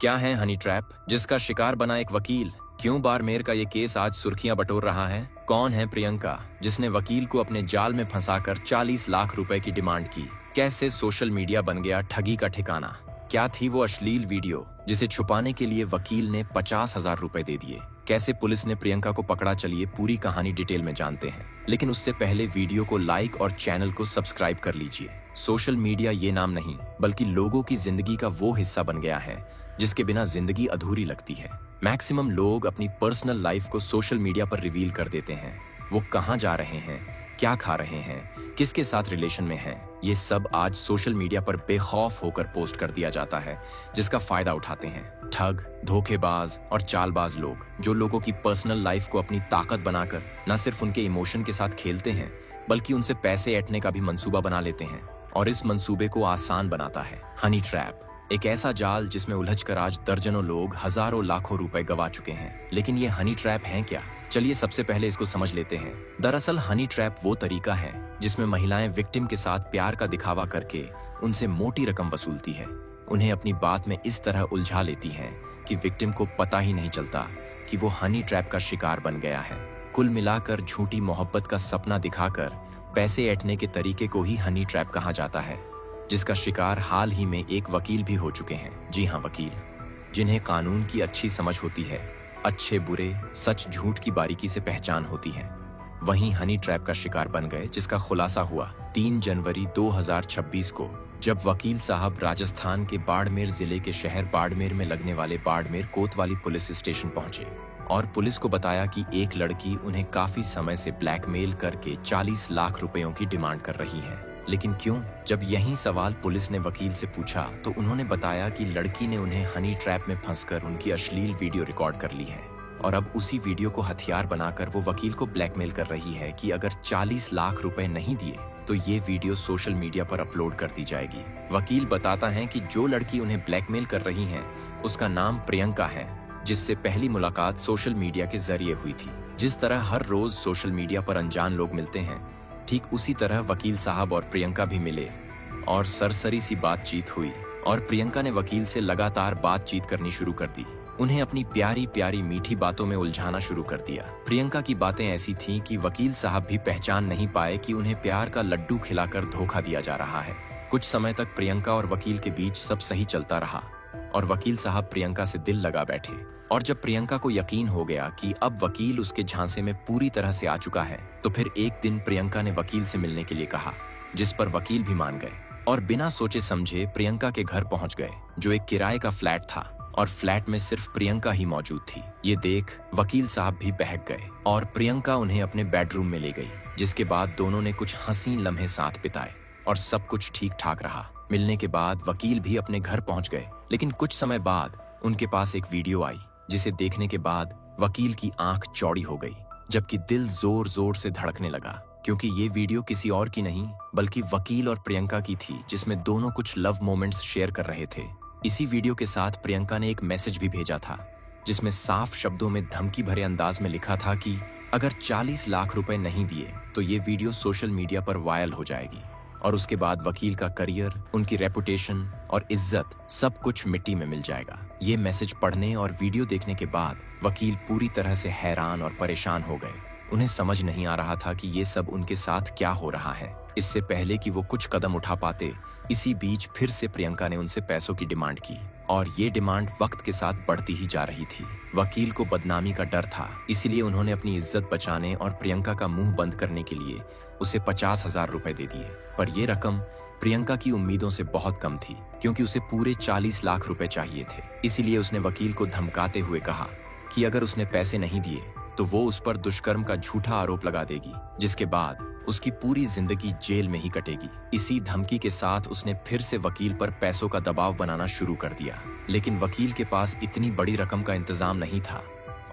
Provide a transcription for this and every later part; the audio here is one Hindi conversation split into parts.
क्या है हनी ट्रैप, जिसका शिकार बना एक वकील? क्यों बाड़मेर का ये केस आज सुर्खियां बटोर रहा है? कौन है प्रियंका, जिसने वकील को अपने जाल में फंसाकर 40 लाख रुपए की डिमांड की? कैसे सोशल मीडिया बन गया ठगी का ठिकाना? क्या थी वो अश्लील वीडियो जिसे छुपाने के लिए वकील ने 50,000 रुपए दे दिए? कैसे पुलिस ने प्रियंका को पकड़ा? चलिए पूरी कहानी डिटेल में जानते हैं, लेकिन उससे पहले वीडियो को लाइक और चैनल को सब्सक्राइब कर लीजिए। सोशल मीडिया ये नाम नहीं, बल्कि लोगों की जिंदगी का वो हिस्सा बन गया है जिसके बिना जिंदगी अधूरी लगती है। मैक्सिमम लोग अपनी पर्सनल लाइफ को सोशल मीडिया पर रिवील कर देते हैं। वो कहाँ जा रहे हैं, क्या खा रहे हैं, किसके साथ रिलेशन में हैं, ये सब आज सोशल मीडिया पर बेखौफ होकर पोस्ट कर दिया जाता है, जिसका फायदा उठाते हैं ठग, धोखेबाज और चालबाज लोग, जो लोगों की पर्सनल लाइफ को अपनी ताकत बनाकर न सिर्फ उनके इमोशन के साथ खेलते हैं, बल्कि उनसे पैसे ऐंठने का भी मंसूबा बना लेते हैं। और इस मंसूबे को आसान बनाता है हनी ट्रैप, एक ऐसा जाल जिसमें उलझकर आज दर्जनों लोग हजारों लाखों रुपए गवा चुके हैं। लेकिन ये हनी ट्रैप है क्या? चलिए सबसे पहले इसको समझ लेते हैं। दरअसल हनी ट्रैप वो तरीका है जिसमें महिलाएं विक्टिम के साथ प्यार का दिखावा करके उनसे मोटी रकम वसूलती है, उन्हें अपनी बात में इस तरह उलझा लेती हैं कि विक्टिम को पता ही नहीं चलता कि वो हनी ट्रैप का शिकार बन गया है। कुल मिलाकर झूठी मोहब्बत का सपना दिखाकर पैसे ऐंठने के तरीके को ही हनी ट्रैप कहा जाता है, जिसका शिकार हाल ही में एक वकील भी हो चुके हैं। जी हाँ, वकील, जिन्हें कानून की अच्छी समझ होती है, अच्छे बुरे, सच झूठ की बारीकी से पहचान होती है, वहीं हनी ट्रैप का शिकार बन गए, जिसका खुलासा हुआ 3 जनवरी 2026 को, जब वकील साहब राजस्थान के बाड़मेर जिले के शहर बाड़मेर में लगने वाले बाड़मेर कोतवाली पुलिस स्टेशन पहुंचे और पुलिस को बताया कि एक लड़की उन्हें काफी समय से ब्लैकमेल करके 40 लाख रुपयों की डिमांड कर रही है। लेकिन क्यों? जब यही सवाल पुलिस ने वकील से पूछा तो उन्होंने बताया कि लड़की ने उन्हें हनी ट्रैप में फंसकर उनकी अश्लील वीडियो रिकॉर्ड कर ली है और अब उसी वीडियो को हथियार बनाकर वो वकील को ब्लैकमेल कर रही है कि अगर 40 लाख रुपए नहीं दिए तो ये वीडियो सोशल मीडिया पर अपलोड कर दी जाएगी। वकील बताता है कि जो लड़की उन्हें ब्लैकमेल कर रही है उसका नाम प्रियंका है, जिससे पहली मुलाकात सोशल मीडिया के जरिए हुई थी। जिस तरह हर रोज सोशल मीडिया पर अनजान लोग मिलते हैं, ठीक उसी तरह वकील साहब और प्रियंका भी मिले और सरसरी सी बातचीत हुई और प्रियंका ने वकील से लगातार बातचीत करनी शुरू कर दी, उन्हें अपनी प्यारी प्यारी मीठी बातों में उलझाना शुरू कर दिया। प्रियंका की बातें ऐसी थीं कि वकील साहब भी पहचान नहीं पाए कि उन्हें प्यार का लड्डू खिलाकर धोखा दिया जा रहा है। कुछ समय तक प्रियंका और वकील के बीच सब सही चलता रहा और वकील साहब प्रियंका से दिल लगा बैठे। और जब प्रियंका को यकीन हो गया कि अब वकील उसके झांसे में पूरी तरह से आ चुका है, तो फिर एक दिन प्रियंका ने वकील से मिलने के लिए कहा, जिस पर वकील भी मान गए और बिना सोचे समझे प्रियंका के घर पहुंच गए, जो एक किराए का फ्लैट था और फ्लैट में सिर्फ प्रियंका ही मौजूद थी। ये देख वकील साहब भी बहक गए और प्रियंका उन्हें अपने बेडरूम में ले गई, जिसके बाद दोनों ने कुछ हसीन लम्हे साथ बिताए और सब कुछ ठीक ठाक रहा। मिलने के बाद वकील भी अपने घर पहुंच गए, लेकिन कुछ समय बाद उनके पास एक वीडियो आई, जिसे देखने के बाद वकील की आंख चौड़ी हो गई, जबकि दिल जोर जोर से धड़कने लगा, क्योंकि ये वीडियो किसी और की नहीं बल्कि वकील और प्रियंका की थी, जिसमें दोनों कुछ लव मोमेंट्स शेयर कर रहे थे। इसी वीडियो के साथ प्रियंका ने एक मैसेज भी भेजा था, जिसमें साफ शब्दों में धमकी भरे अंदाज में लिखा था कि अगर 40 लाख रुपए नहीं दिए तो ये वीडियो सोशल मीडिया पर वायरल हो जाएगी और उसके बाद वकील का करियर, उनकी रेपुटेशन और इज्जत सब कुछ मिट्टी में मिल जाएगा। ये मैसेज पढ़ने और वीडियो देखने के बाद वकील पूरी तरह से हैरान और परेशान हो गए। उन्हें समझ नहीं आ रहा था कि ये सब उनके साथ क्या हो रहा है। इससे पहले कि वो कुछ कदम उठा पाते, इसी बीच फिर से प्रियंका ने उनसे पैसों की डिमांड की और ये डिमांड वक्त के साथ बढ़ती ही जा रही थी। वकील को बदनामी का डर था, इसीलिए उन्होंने अपनी इज्जत बचाने और प्रियंका का मुंह बंद करने के लिए उसे 50,000 रुपए दे दिए। पर यह रकम प्रियंका की उम्मीदों से बहुत कम थी, क्योंकि उसे पूरे 40 लाख रुपए चाहिए थे। इसीलिए उसने वकील को धमकाते हुए कहा कि अगर उसने पैसे नहीं दिए तो वो उस पर दुष्कर्म का झूठा आरोप लगा देगी, जिसके बाद उसकी पूरी जिंदगी जेल में ही कटेगी। इसी धमकी के साथ उसने फिर से वकील पर पैसों का दबाव बनाना शुरू कर दिया, लेकिन वकील के पास इतनी बड़ी रकम का इंतजाम नहीं था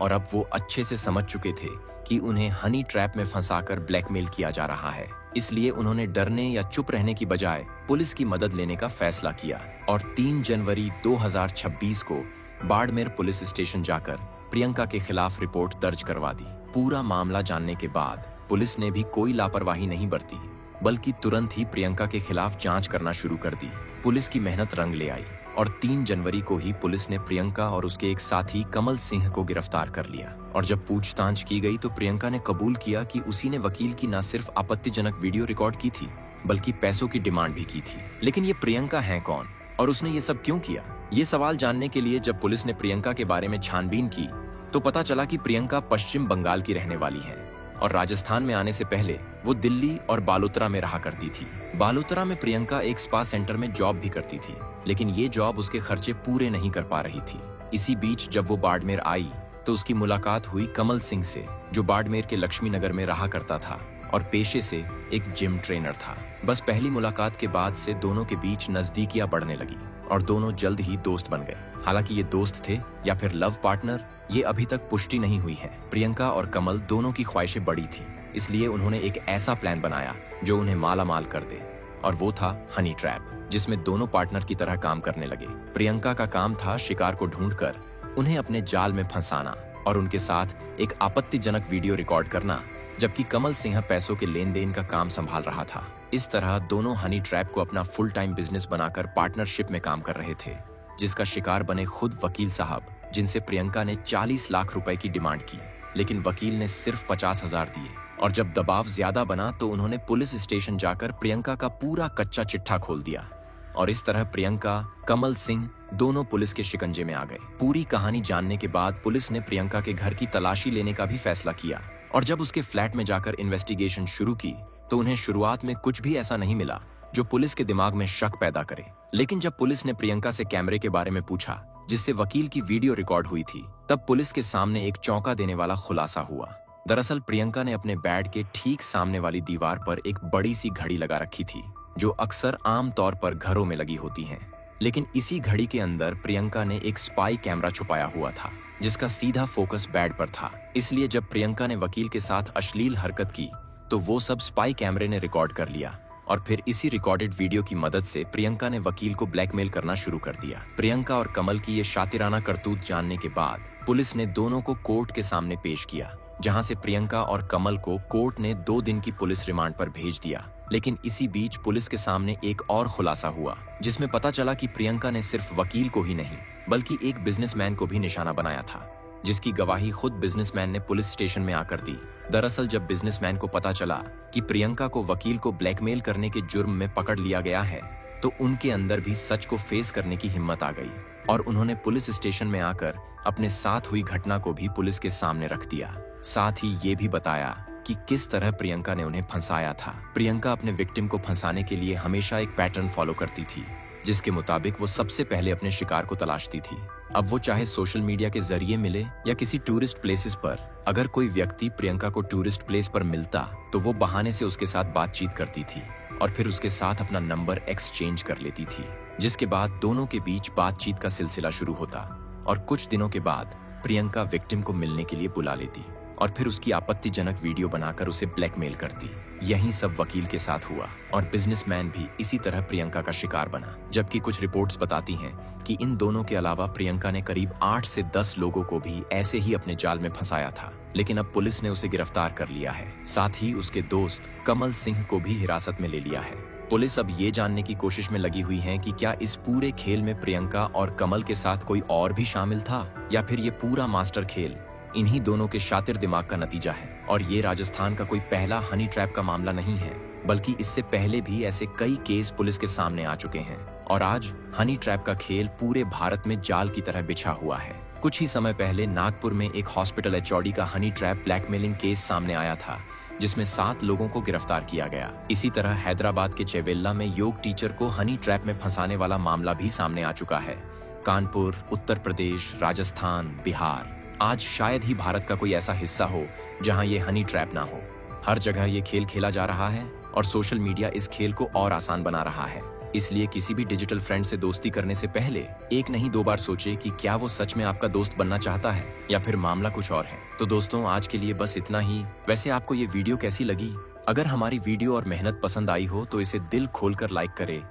और अब वो अच्छे से समझ चुके थे कि उन्हें हनी ट्रैप में फंसाकर ब्लैकमेल किया जा रहा है। इसलिए उन्होंने डरने या चुप रहने की बजाय पुलिस की मदद लेने का फैसला किया और 3 जनवरी 2026 को बाड़मेर पुलिस स्टेशन जाकर प्रियंका के खिलाफ रिपोर्ट दर्ज करवा दी। पूरा मामला जानने के बाद पुलिस ने भी कोई लापरवाही नहीं बरती, बल्कि तुरंत ही प्रियंका के खिलाफ जांच करना शुरू कर दी। पुलिस की मेहनत रंग ले आई और 3 जनवरी को ही पुलिस ने प्रियंका और उसके एक साथी कमल सिंह को गिरफ्तार कर लिया। और जब पूछताछ की गई तो प्रियंका ने कबूल किया कि उसी ने वकील की न सिर्फ आपत्तिजनक वीडियो रिकॉर्ड की थी बल्कि पैसों की डिमांड भी की थी। लेकिन ये प्रियंका है कौन और उसने ये सब क्यों किया? ये सवाल जानने के लिए जब पुलिस ने प्रियंका के बारे में छानबीन की तो पता चला कि प्रियंका पश्चिम बंगाल की रहने वाली है और राजस्थान में आने से पहले वो दिल्ली और बालोतरा में रहा करती थी। बालोतरा में प्रियंका एक स्पा सेंटर में जॉब भी करती थी, लेकिन ये जॉब उसके खर्चे पूरे नहीं कर पा रही थी। इसी बीच जब वो बाड़मेर आई तो उसकी मुलाकात हुई कमल सिंह से, जो बाड़मेर के लक्ष्मी नगर में रहा करता था और पेशे से एक जिम ट्रेनर था। बस पहली मुलाकात के बाद से दोनों के बीच नजदीकियां बढ़ने लगी और दोनों जल्द ही दोस्त बन गए। हालांकि ये दोस्त थे या फिर लव पार्टनर, ये अभी तक पुष्टि नहीं हुई है। प्रियंका और कमल दोनों की ख्वाहिशें बड़ी थी, इसलिए उन्होंने एक ऐसा प्लान बनाया जो उन्हें माला माल कर दे, और वो था हनी ट्रैप, जिसमें दोनों पार्टनर की तरह काम करने लगे। प्रियंका का काम था शिकार को ढूंढकर उन्हें अपने जाल में फंसाना और उनके साथ एक आपत्तिजनक वीडियो रिकॉर्ड करना, जबकि कमल सिंह पैसों के लेन देन का काम संभाल रहा था। इस तरह दोनों हनी ट्रैप को अपना फुल टाइम बिजनेस बनाकर पार्टनरशिप में काम कर रहे थे, जिसका शिकार बने खुद वकील साहब, जिनसे प्रियंका ने 40 लाख रुपए की डिमांड की, लेकिन वकील ने सिर्फ 50,000 दिए। और जब दबाव ज्यादा बना तो उन्होंने पुलिस स्टेशन जाकर प्रियंका का पूरा कच्चा चिट्ठा खोल दिया और इस तरह प्रियंका, कमल सिंह दोनों पुलिस के शिकंजे में आ गए। पूरी कहानी जानने के बाद पुलिस ने प्रियंका के घर की तलाशी लेने का भी फैसला किया और जब उसके फ्लैट में जाकर इन्वेस्टिगेशन शुरू की तो उन्हें शुरुआत में कुछ भी ऐसा नहीं मिला जो पुलिस के दिमाग में शक पैदा करे। लेकिन जब पुलिस ने प्रियंका से कैमरे के बारे में पूछा जिससे वकील की वीडियो रिकॉर्ड हुई थी, तब पुलिस के सामने एक चौंका देने वाला खुलासा हुआ। दरअसल प्रियंका ने अपने बेड के ठीक सामने वाली दीवार पर एक बड़ी सी घड़ी लगा रखी थी, जो अक्सर आम तौर पर घरों में लगी होती हैं। लेकिन इसी घड़ी के अंदर प्रियंका ने एक स्पाई कैमरा छुपाया हुआ था, जिसका सीधा फोकस बेड पर था। इसलिए जब प्रियंका ने वकील के साथ अश्लील हरकत की तो वो सब स्पाई कैमरे ने रिकॉर्ड कर लिया और फिर इसी रिकॉर्डेड वीडियो की मदद से प्रियंका ने वकील को ब्लैकमेल करना शुरू कर दिया। प्रियंका और कमल की ये शातिराना करतूत जानने के बाद पुलिस ने दोनों को कोर्ट के सामने पेश किया, जहां से प्रियंका और कमल को कोर्ट ने 2 दिन की पुलिस रिमांड पर भेज दिया। लेकिन इसी बीच पुलिस के सामने एक और खुलासा हुआ, जिसमें पता चला कि प्रियंका ने सिर्फ वकील को ही नहीं बल्कि एक बिजनेसमैन को भी निशाना बनाया था, जिसकी गवाही खुद बिजनेसमैन ने पुलिस स्टेशन में आकर दी। दरअसल जब बिजनेसमैन को पता चला कि प्रियंका को वकील को ब्लैकमेल करने के जुर्म में पकड़ लिया गया है, तो उनके अंदर भी सच को फेस करने की हिम्मत आ गई और उन्होंने पुलिस स्टेशन में आकर अपने साथ हुई घटना को भी पुलिस के सामने रख दिया। साथ ही ये भी बताया कि किस तरह प्रियंका ने उन्हें फंसाया था। प्रियंका अपने विक्टिम को फंसाने के लिए हमेशा एक पैटर्न फॉलो करती थी, जिसके मुताबिक वो सबसे पहले अपने शिकार को तलाशती थी। अब वो चाहे सोशल मीडिया के जरिए मिले या किसी टूरिस्ट प्लेसेस पर, अगर कोई व्यक्ति प्रियंका को टूरिस्ट प्लेस पर मिलता तो वो बहाने से उसके साथ बातचीत करती थी और फिर उसके साथ अपना नंबर एक्सचेंज कर लेती थी, जिसके बाद दोनों के बीच बातचीत का सिलसिला शुरू होता और कुछ दिनों के बाद प्रियंका विक्टिम को मिलने के लिए बुला लेती और फिर उसकी आपत्तिजनक वीडियो बनाकर उसे ब्लैकमेल करती। यही सब वकील के साथ हुआ और बिजनेसमैन भी इसी तरह प्रियंका का शिकार बना। जबकि कुछ रिपोर्ट्स बताती हैं कि इन दोनों के अलावा प्रियंका ने करीब 8 से 10 लोगों को भी ऐसे ही अपने जाल में फंसाया था, लेकिन अब पुलिस ने उसे गिरफ्तार कर लिया है। साथ ही उसके दोस्त कमल सिंह को भी हिरासत में ले लिया है। पुलिस अब ये जानने की कोशिश में लगी हुई है कि क्या इस पूरे खेल में प्रियंका और कमल के साथ कोई और भी शामिल था या फिर ये पूरा मास्टर खेल इन्हीं दोनों के शातिर दिमाग का नतीजा है। और ये राजस्थान का कोई पहला हनी ट्रैप का मामला नहीं है, बल्कि इससे पहले भी ऐसे कई केस पुलिस के सामने आ चुके हैं और आज हनी ट्रैप का खेल पूरे भारत में जाल की तरह बिछा हुआ है। कुछ ही समय पहले नागपुर में एक हॉस्पिटल एचओडी का हनी ट्रैप ब्लैकमेलिंग केस सामने आया था, जिसमें 7 लोगों को गिरफ्तार किया गया। इसी तरह हैदराबाद के चेवेल्ला में योग टीचर को हनी ट्रैप में फंसाने वाला मामला भी सामने आ चुका है। कानपुर, उत्तर प्रदेश, राजस्थान, बिहार, आज शायद ही भारत का कोई ऐसा हिस्सा हो जहां ये हनी ट्रैप ना हो। हर जगह ये खेल खेला जा रहा है और सोशल मीडिया इस खेल को और आसान बना रहा है। इसलिए किसी भी डिजिटल फ्रेंड से दोस्ती करने से पहले एक नहीं 2 बार सोचे कि क्या वो सच में आपका दोस्त बनना चाहता है या फिर मामला कुछ और है। तो दोस्तों, आज के लिए बस इतना ही। वैसे आपको ये वीडियो कैसी लगी? अगर हमारी वीडियो और मेहनत पसंद आई हो तो इसे दिल खोलकर लाइक करें,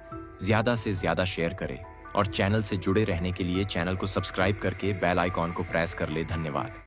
ज्यादा से ज्यादा शेयर करें और चैनल से जुड़े रहने के लिए चैनल को सब्सक्राइब करके बेल आइकॉन को प्रेस कर ले। धन्यवाद।